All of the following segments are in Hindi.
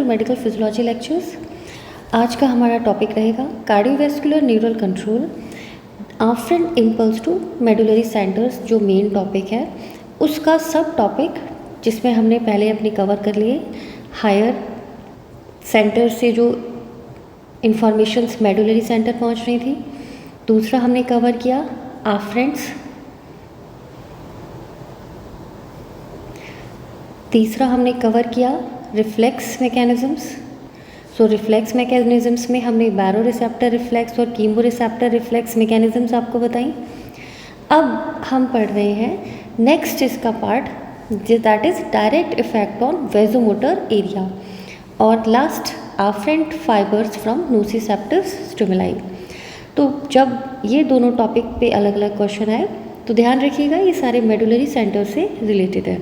Medical physiology lectures. आज का हमारा टॉपिक रहेगा cardiovascular neural control afferent impulse to medullary centres. जो मेन टॉपिक है उसका सब टॉपिक जिसमें हमने पहले अपनी कवर कर लिए हायर सेंटर से जो इंफॉर्मेशंस मेडुलरी सेंटर पहुंच रही थी। दूसरा हमने कवर किया आफ्रेंट्स। तीसरा हमने कवर किया रिफ्लेक्स मैकेनिज़म्स। सो रिफ्लेक्स मैकेनिज़म्स में हमने बैरो रिसेप्टर रिफ्लेक्स और कीमो रिसेप्टर रिफ्लेक्स मैकेनिज़म्स आपको बताई। अब हम पढ़ रहे हैं नेक्स्ट इसका part that is direct effect on vasomotor area और last आफ्रेंट fibres from nociceptive stimuli. तो जब ये दोनों टॉपिक पे अलग अलग क्वेश्चन आए तो ध्यान रखिएगा ये सारे मेडुलरी सेंटर से रिलेटेड है।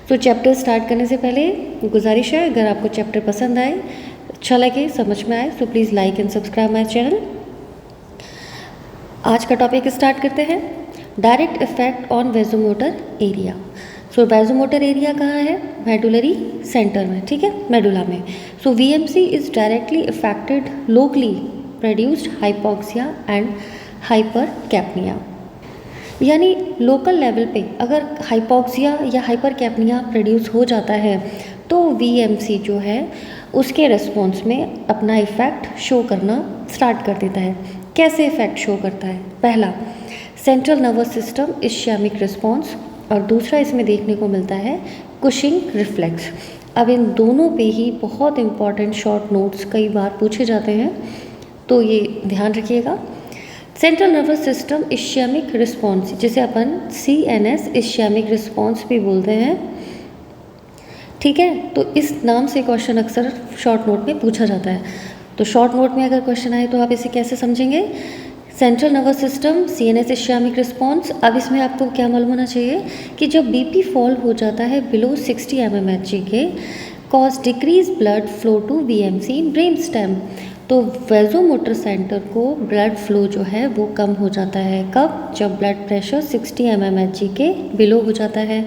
तो चैप्टर स्टार्ट करने से पहले गुजारिश है, अगर आपको चैप्टर पसंद आए, अच्छा लगे, समझ में आए तो please like and subscribe my channel. आज का टॉपिक स्टार्ट करते हैं direct effect on vasomotor area. So vasomotor area कहाँ है? मेडुलरी सेंटर में, ठीक है, मेडुला में। So VMC is directly affected locally produced hypoxia and hypercapnia. यानी लोकल लेवल पे अगर हाइपोक्सिया या हाइपरकैप्निया प्रोड्यूस हो जाता है तो वीएमसी जो है उसके रिस्पॉन्स में अपना इफ़ेक्ट शो करना स्टार्ट कर देता है। कैसे इफ़ेक्ट शो करता है? पहला, सेंट्रल नर्वस सिस्टम इश्चैमिक रिस्पॉन्स और दूसरा इसमें देखने को मिलता है कुशिंग रिफ्लेक्स। अब इन दोनों पे ही बहुत इंपॉर्टेंट शॉर्ट नोट्स कई बार पूछे जाते हैं, तो ये ध्यान रखिएगा। सेंट्रल नर्वस सिस्टम इश्चैमिक रिस्पॉन्स, जिसे अपन CNS इश्चैमिक रिस्पॉन्स भी बोलते हैं, ठीक है। तो इस नाम से क्वेश्चन अक्सर शॉर्ट नोट में पूछा जाता है। तो शॉर्ट नोट में अगर क्वेश्चन आए तो आप इसे कैसे समझेंगे? Central nervous system CNS ischaemic response. अब इसमें आपको क्या मालूम होना चाहिए कि जब BP फॉल हो जाता है बिलो 60 mmHg के cause decrease blood flow to VMC in brain stem, तो वेजोमोटर सेंटर को ब्लड फ्लो जो है वो कम हो जाता है। कब? जब ब्लड प्रेशर 60 mmHg के बिलो हो जाता है।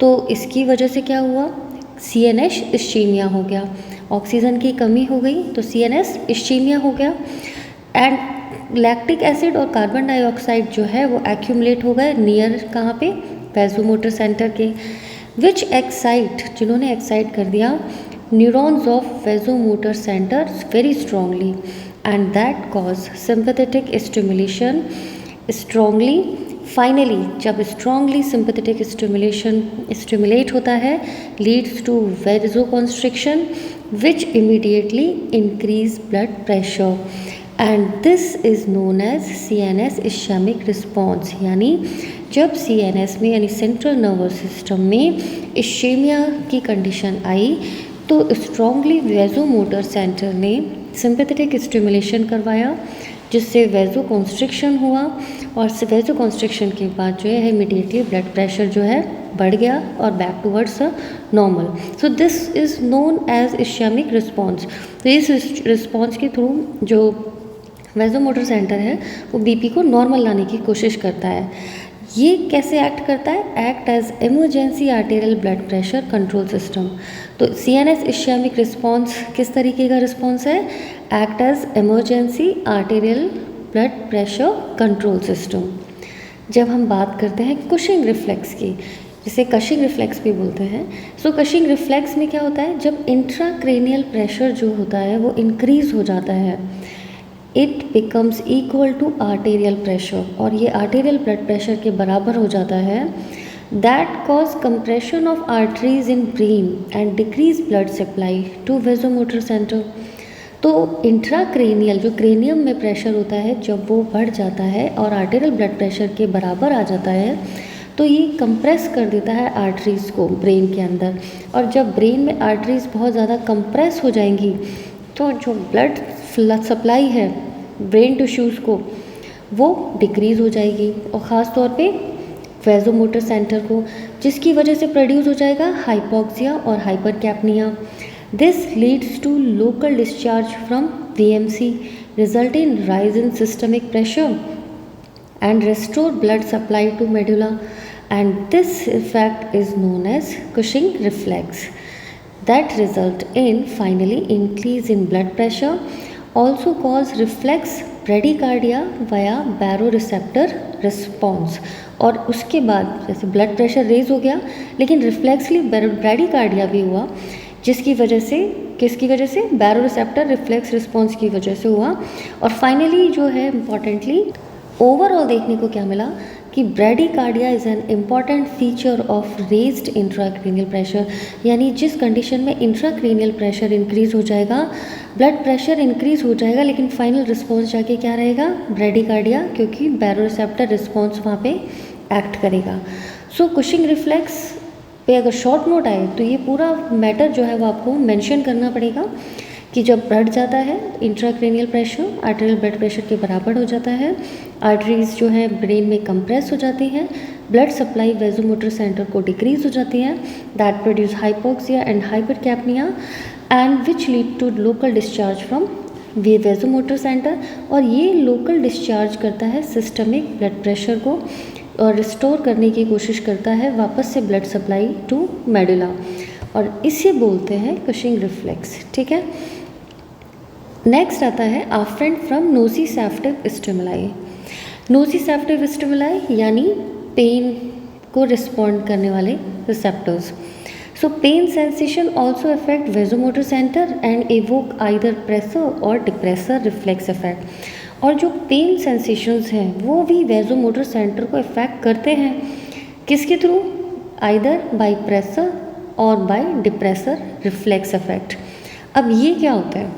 तो इसकी वजह से क्या हुआ? CNS इश्चीमिया हो गया, ऑक्सीजन की कमी हो गई तो CNS इश्चीमिया हो गया एंड लैक्टिक एसिड और कार्बन डाइऑक्साइड जो है वो एक्यूमुलेट हो गए नियर कहाँ पे? वेजोमोटर सेंटर के, विच एक्साइट, जिन्होंने एक्साइट कर दिया neurons of vasomotor centers very strongly and that cause sympathetic stimulation strongly. Finally जब strongly sympathetic stimulation stimulate होता है leads to vasoconstriction which immediately increase blood pressure and this is known as CNS ischemic response। यानी जब CNS में यानी सेंट्रल नर्वस सिस्टम में इश्चेमिया की कंडीशन आई तो स्ट्रॉन्गली वेजोमोटर सेंटर ने सिंपैथेटिक स्टिमुलेशन करवाया जिससे वेजो कॉन्स्ट्रिक्शन हुआ और वेजो कॉन्स्ट्रिक्शन के बाद जो है इमीडिएटली ब्लड प्रेशर जो है बढ़ गया और back towards normal. So this is known as ischaemic response. तो इस रिस्पॉन्स के थ्रू जो वेजोमोटर सेंटर है वो BP को नॉर्मल लाने की कोशिश करता है। ये कैसे एक्ट करता है? Act as emergency arterial blood pressure control system. तो CNS इश्चैमिक रिस्पॉन्स किस तरीके का रिस्पॉन्स है? Act as emergency arterial blood pressure control system. जब हम बात करते हैं कुशिंग रिफ्लेक्स की, जिसे कशिंग रिफ्लेक्स भी बोलते हैं, सो कशिंग रिफ्लेक्स में क्या होता है? जब इंट्राक्रेनियल प्रेशर जो होता है वो इंक्रीज हो जाता है, it becomes equal to arterial pressure और ये आर्टेरियल ब्लड प्रेशर के बराबर हो जाता है। That cause compression of arteries in brain and decrease blood supply to vasomotor centre. तो इंट्राक्रेनियल जो क्रेनियम में प्रेशर होता है जब वो बढ़ जाता है और आर्टेरियल ब्लड प्रेशर के बराबर आ जाता है तो ये कंप्रेस कर देता है आर्टरीज़ को ब्रेन के अंदर, और जब ब्रेन में आर्टरीज़ बहुत ज़्यादा कंप्रेस हो जाएंगी तो जो ब्लड सप्लाई है ब्रेन टिश्यूज़ को वो डिक्रीज़ हो जाएगी और ख़ास तौर पे वेजोमोटर सेंटर को, जिसकी वजह से प्रोड्यूस हो जाएगा हाइपोक्सिया और hypercapnia. This leads to local discharge from VMC result in rise in systemic pressure and restore blood supply to medulla, and this effect is known as Cushing reflex. that result in finally increase in blood pressure, also cause reflex bradycardia via baroreceptor response। और उसके बाद जैसे ब्लड प्रेशर रेज हो गया लेकिन रिफ्लेक्सली ब्रैडीकार्डिया भी हुआ, किसकी वजह से बैरोरिसेप्टर रिफ्लेक्स रिस्पॉन्स की वजह से हुआ। और फाइनली जो है इम्पॉर्टेंटली ओवरऑल देखने को क्या मिला कि bradycardia is an important feature of raised intracranial pressure, यानी जिस कंडीशन में इंट्राक्रेनियल प्रेशर इंक्रीज हो जाएगा, ब्लड प्रेशर इंक्रीज हो जाएगा, लेकिन फाइनल रिस्पॉन्स जाके क्या रहेगा, ब्रैडीकार्डिया, क्योंकि बैरोरिसेप्टर रिस्पॉन्स वहाँ पे एक्ट करेगा। सो कुशिंग रिफ्लेक्स पे अगर शॉर्ट नोट आए तो ये पूरा मैटर जो है वो आपको मेंशन करना पड़ेगा कि जब बढ़ जाता है intracranial pressure arterial blood pressure के बराबर हो जाता है, आर्टरीज जो है ब्रेन में कंप्रेस हो जाती हैं, ब्लड सप्लाई वेजोमोटर सेंटर को डिक्रीज हो जाती है, that produce hypoxia and hypercapnia and which lead to local discharge from vasomotor centre. और ये लोकल डिस्चार्ज करता है सिस्टमिक ब्लड प्रेशर को और रिस्टोर करने की कोशिश करता है वापस से ब्लड सप्लाई टू मेडुला, और इसे बोलते हैं कुशिंग रिफ्लेक्स। ठीक है, नेक्स्ट आता है आफ्रेंट फ्रॉम नोसिसेप्टिव स्टिमुलाई। नोसिसेप्टिव स्टिमुलाई यानी पेन को रिस्पॉन्ड करने वाले receptors. So pain sensation also affect vasomotor centre and evoke either pressure और डिप्रेसर रिफ्लेक्स इफेक्ट। और जो पेन सेंसेशंस हैं वो भी वेजोमोटर सेंटर को इफेक्ट करते हैं, किसके थ्रू, आइदर बाय प्रेसर और बाय डिप्रेसर रिफ्लेक्स इफेक्ट। अब ये क्या होता है,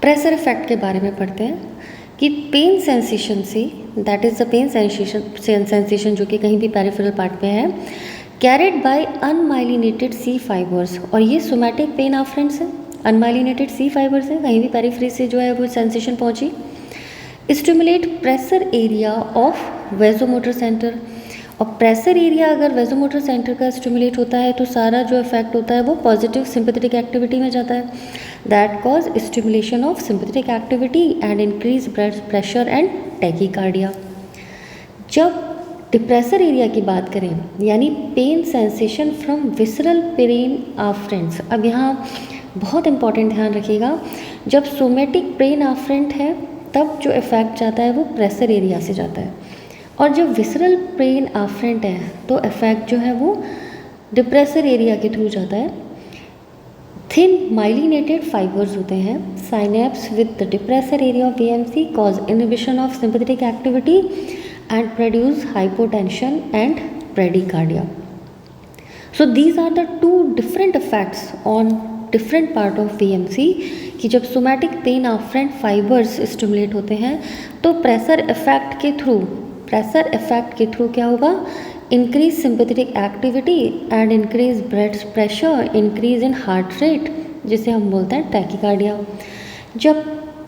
प्रेशर इफेक्ट के बारे में पढ़ते हैं कि पेन सेंसेशन से, that is the pain sensation जो कि कहीं भी पेरिफेरल पार्ट पे है, carried by unmyelinated C fibres. और ये सोमैटिक पेन आफ्रेंट्स हैं, अनमाइलिनेटेड सी फाइबर्स हैं, कहीं भी पेरिफेरी से जो है वो सेंसेशन पहुंची। Stimulate pressure area of vasomotor centre. और प्रेशर एरिया अगर वेजोमोटर सेंटर का स्टिमुलेट होता है तो सारा जो इफेक्ट होता है वो पॉजिटिव सिंपैथेटिक एक्टिविटी में जाता है, that cause stimulation of sympathetic activity and increase blood pressure and tachycardia. जब डिप्रेसर एरिया की बात करें यानी pain sensation from visceral pain afferents, अब यहाँ बहुत इंपॉर्टेंट ध्यान रखिएगा, जब सोमेटिक पेन आफ्रेंट है तब जो इफेक्ट जाता है वो प्रेशर एरिया से जाता है, और जब विसरल पेन आफ्रेंट है तो इफेक्ट जो है वो डिप्रेसर एरिया के थ्रू जाता है। थिन माइलिनेटेड फाइबर्स होते हैं, synapse with the depressor area of VMC cause inhibition of sympathetic activity and produce hypotension and bradycardia. So these are the two different effects on different part of VMC कि जब somatic pain afferent fibres stimulate होते हैं तो प्रेशर इफेक्ट के थ्रू क्या होगा, increase sympathetic activity and increase blood pressure, increase in heart rate जिसे हम बोलते हैं टैकीकार्डिया। जब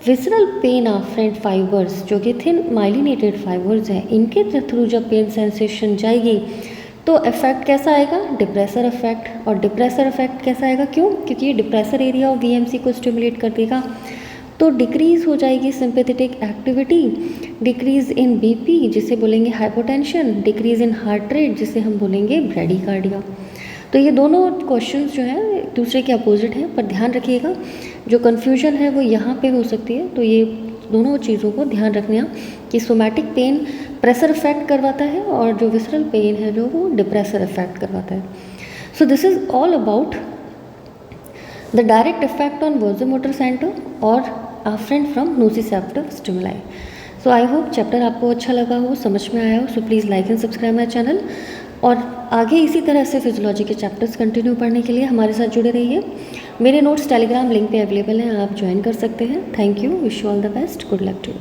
विसरल पेन आफ्रेंट फाइबर्स जो कि थिन माइलिनेटेड फाइबर्स हैं, इनके थ्रू जब पेन सेंसेशन जाएगी तो इफेक्ट कैसा आएगा, डिप्रेसर इफेक्ट। और डिप्रेसर इफेक्ट कैसा आएगा, क्यों, क्योंकि ये डिप्रेसर एरिया ऑफ वीएमसी को स्टिमुलेट कर देगा, तो डिक्रीज हो जाएगी sympathetic activity, decrease in BP जिसे बोलेंगे hypotension, decrease in heart rate जिसे हम बोलेंगे ब्रैडीकार्डिया। तो ये दोनों क्वेश्चंस जो हैं एक दूसरे के अपोजिट हैं, पर ध्यान रखिएगा जो कन्फ्यूजन है वो यहाँ पे हो सकती है, तो ये दोनों चीज़ों को ध्यान रखना कि सोमैटिक पेन प्रेशर इफेक्ट करवाता है और जो विसरल पेन है जो वो डिप्रेसर इफेक्ट करवाता है। So this is all about the direct effect on vasomotor centre और afferent from nociceptive stimuli. So I hope chapter आपको अच्छा लगा हो, समझ में आया हो। So please like and subscribe my channel, और आगे इसी तरह से फिजियोलॉजी के चैप्टर्स कंटिन्यू पढ़ने के लिए हमारे साथ जुड़े रहिए। मेरे नोट्स टेलीग्राम लिंक पे अवेलेबल हैं, आप ज्वाइन कर सकते हैं। Thank you, wish you all the best, good luck to you.